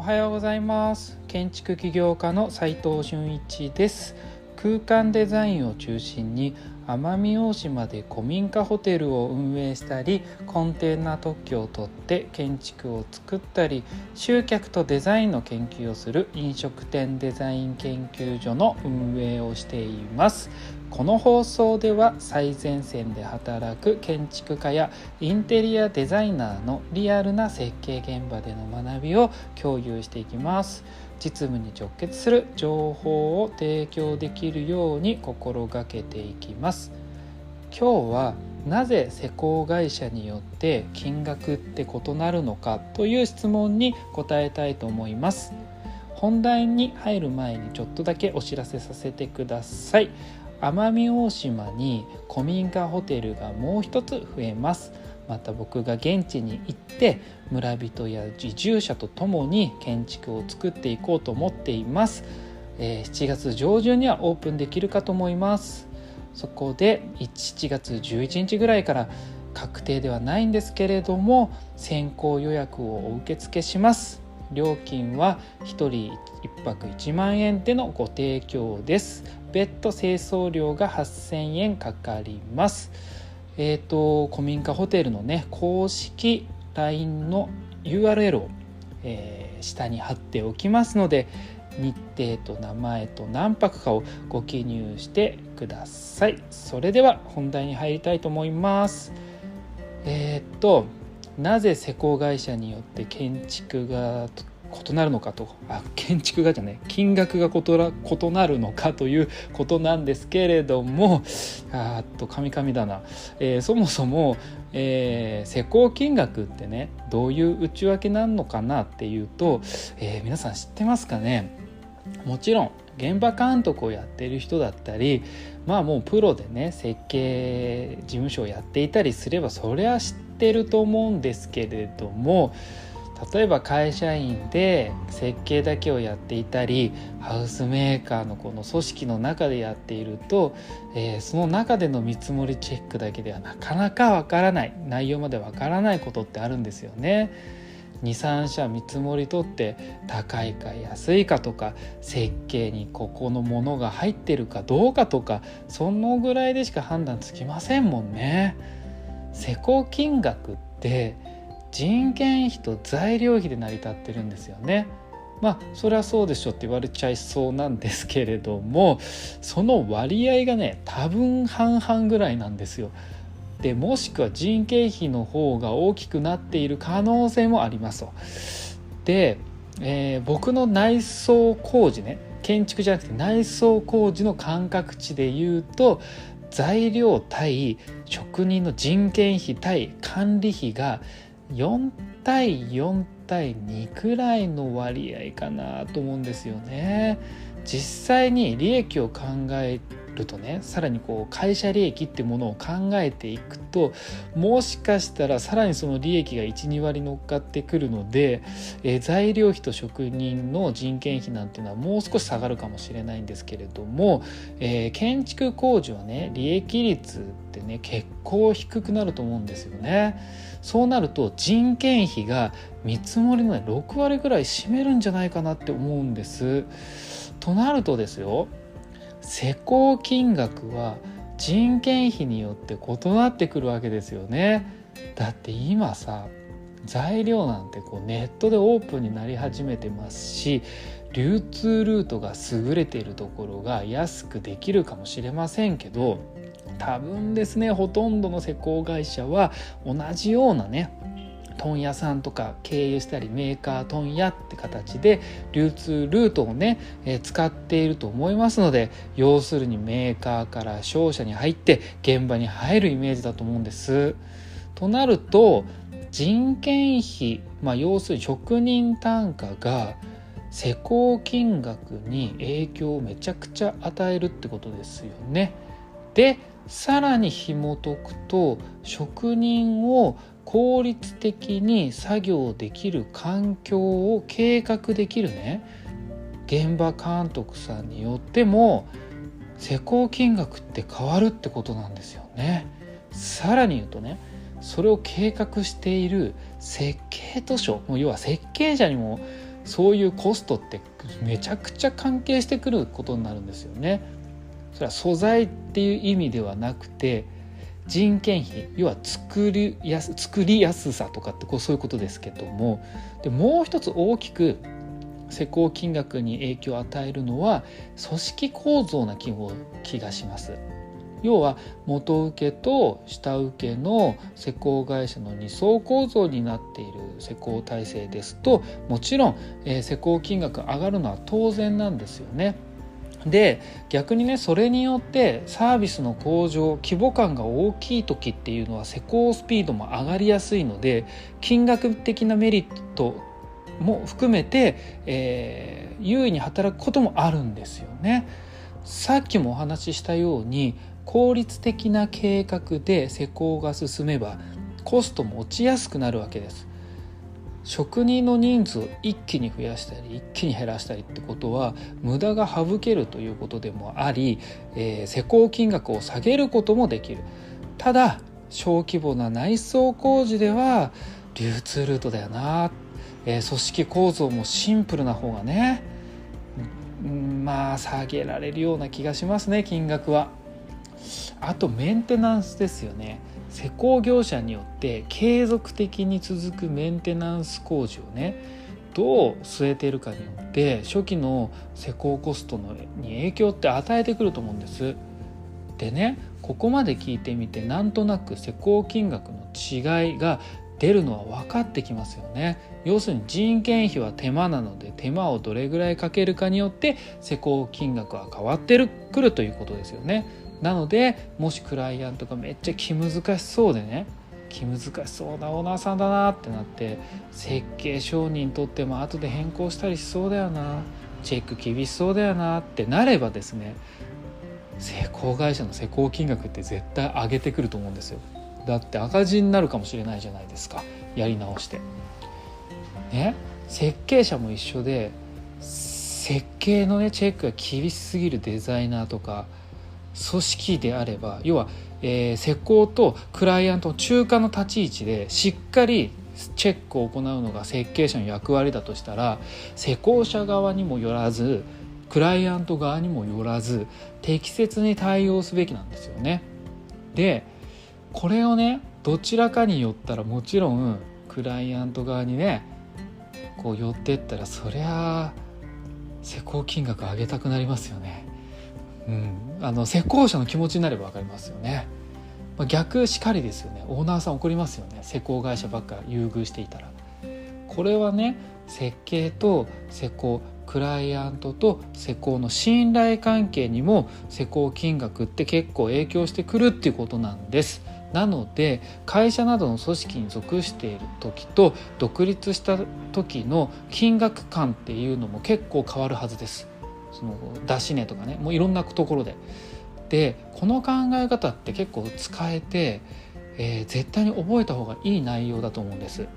はようございます。建築起業家の斉藤俊一です。空間デザインを中心に奄美大島で古民家ホテルを運営したり、コンテナ特許を取って建築を作ったり、集客とデザインの研究をする飲食店デザイン研究所の運営をしています。この放送では最前線で働く建築家やインテリアデザイナーのリアルな設計現場での学びを共有していきます。実務に直結する情報を提供できるように心がけていきます。今日はなぜ施工会社によって金額って異なるのかという質問に答えたいと思います。本題に入る前にちょっとだけお知らせさせてください。奄美大島に古民家ホテルがもう一つ増えます。また僕が現地に行って村人や移住者と共に建築を作っていこうと思っています。7月上旬にはオープンできるかと思います。そこで7月11日ぐらいから確定ではないんですけれども先行予約をお受け付けします。料金は1人1泊1万円でのご提供です。別途清掃料が8000円かかります。古民家ホテルのね公式 LINE の URL を、下に貼っておきますので、日程と名前と何泊かをご記入してください。それでは本題に入りたいと思います。なぜ施工会社によって建築が異なるのかと、金額が異なるのかということなんですけれども、カミカミだな、そもそも、施工金額ってねどういう内訳なのかなっていうと、皆さん知ってますかね。もちろん現場監督をやっている人だったり、もうプロでね設計事務所をやっていたりすればそれは知ってると思うんですけれども、例えば会社員で設計だけをやっていたりハウスメーカーのこの組織の中でやっていると、その中での見積もりチェックだけではなかなかわからない、内容までわからないことってあるんですよね。2,3 社見積もり取って高いか安いかとか、設計にここのものが入ってるかどうかとか、そのぐらいでしか判断つきませんもんね。施工金額って人件費と材料費で成り立ってるんですよね。それはそうでしょって言われちゃいそうなんですけれども、その割合がね多分半々ぐらいなんですよ。でもしくは人件費の方が大きくなっている可能性もありますと。で、僕の内装工事ね、建築じゃなくて内装工事の感覚値で言うと、材料対職人の人件費対管理費が4対4対2くらいの割合かなと思うんですよね。実際に利益を考えるとね、さらに会社利益ってものを考えていくと、もしかしたらさらにその利益が 1,2 割乗っかってくるので、材料費と職人の人件費なんていうのはもう少し下がるかもしれないんですけれども、建築工事はね利益率ってね結構低くなると思うんですよね。そうなると人件費が見積もりの6割ぐらい占めるんじゃないかなって思うんです。となるとですよ、施工金額は人件費によって異なってくるわけですよね。だって今さ、材料なんてネットでオープンになり始めてますし、流通ルートが優れているところが安くできるかもしれませんけど、多分ですねほとんどの施工会社は同じようなね問屋さんとか経由したりメーカー問屋って形で流通ルートをね、使っていると思いますので、要するにメーカーから商社に入って現場に入るイメージだと思うんです。となると人件費、要するに職人単価が施工金額に影響をめちゃくちゃ与えるってことですよね。でさらに紐解くと、職人を効率的に作業できる環境を計画できるね現場監督さんによっても施工金額って変わるってことなんですよね。さらに言うとね、それを計画している設計図書、要は設計者にもそういうコストってめちゃくちゃ関係してくることになるんですよね。それは素材っていう意味ではなくて、人件費、要は作りやすさとかってそういうことですけども、でもう一つ大きく施工金額に影響を与えるのは組織構造な気がします。要は元請けと下請けの施工会社の二層構造になっている施工体制ですと、もちろん、施工金額上がるのは当然なんですよね。で逆にね、それによってサービスの向上、規模感が大きい時っていうのは施工スピードも上がりやすいので、金額的なメリットも含めて、優位に働くこともあるんですよね。さっきもお話ししたように、効率的な計画で施工が進めばコストも落ちやすくなるわけです。職人の人数を一気に増やしたり一気に減らしたりってことは無駄が省けるということでもあり、施工金額を下げることもできる。ただ小規模な内装工事では流通ルートだよな、組織構造もシンプルな方がね、下げられるような気がしますね、金額は。あとメンテナンスですよね。施工業者によって継続的に続くメンテナンス工事をね、どう据えているかによって初期の施工コストに影響って与えてくると思うんです。でね、ここまで聞いてみてなんとなく施工金額の違いが出るのは分かってきますよね。要するに人件費は手間なので、手間をどれぐらいかけるかによって施工金額は変わってくるということですよね。なのでもしクライアントがめっちゃ気難しそうでね、気難しそうなオーナーさんだなってなって、設計承認取っても後で変更したりしそうだよな、チェック厳しそうだよなってなればですね、施工会社の施工金額って絶対上げてくると思うんですよ。だって赤字になるかもしれないじゃないですか、やり直してね。設計者も一緒で、設計のねチェックが厳しすぎるデザイナーとか組織であれば、要は、施工とクライアントの中間の立ち位置でしっかりチェックを行うのが設計者の役割だとしたら、施工者側にもよらずクライアント側にもよらず適切に対応すべきなんですよね。でこれをね、どちらかによったらもちろんクライアント側にね寄ってったら、そりゃ施工金額上げたくなりますよね。施工者の気持ちになれば分かりますよね。逆しかりですよね。オーナーさん怒りますよね、施工会社ばっか優遇していたら。これはね、設計と施工、クライアントと施工の信頼関係にも施工金額って結構影響してくるっていうことなんです。なので会社などの組織に属している時と独立した時の金額感っていうのも結構変わるはずです。その出し値とかね、もういろんなところで。でこの考え方って結構使えて、絶対に覚えた方がいい内容だと思うんです。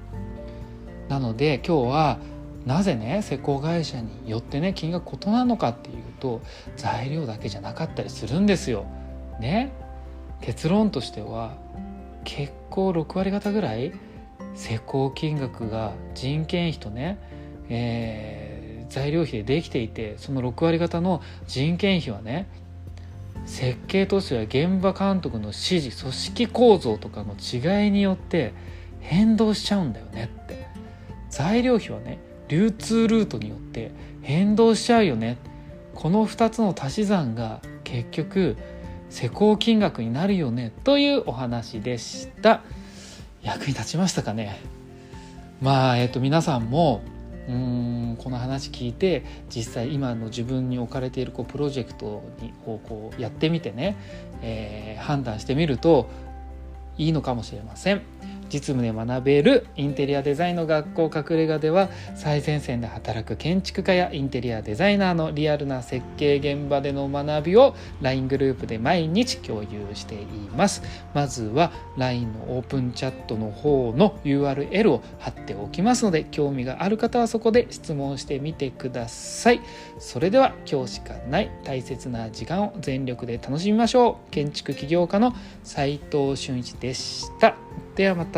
なので今日はなぜね施工会社によってね金額異なるのかっていうと、材料だけじゃなかったりするんですよね。結論としては結構6割方ぐらい施工金額が人件費とね、材料費でできていて、その6割方の人件費はね、設計としては現場監督の指示、組織構造とかの違いによって変動しちゃうんだよねって。材料費はね、流通ルートによって変動しちゃうよね。この2つの足し算が結局施工金額になるよねというお話でした。役に立ちましたかね。皆さんもこの話聞いて実際今の自分に置かれているプロジェクトをやってみてね、判断してみるといいのかもしれません。実務で学べるインテリアデザインの学校隠れ家では、最前線で働く建築家やインテリアデザイナーのリアルな設計現場での学びを LINE グループで毎日共有しています。まずは LINE のオープンチャットの方の URL を貼っておきますので、興味がある方はそこで質問してみてください。それでは今日しかない大切な時間を全力で楽しみましょう。建築起業家の斉藤俊一でした。ではまた。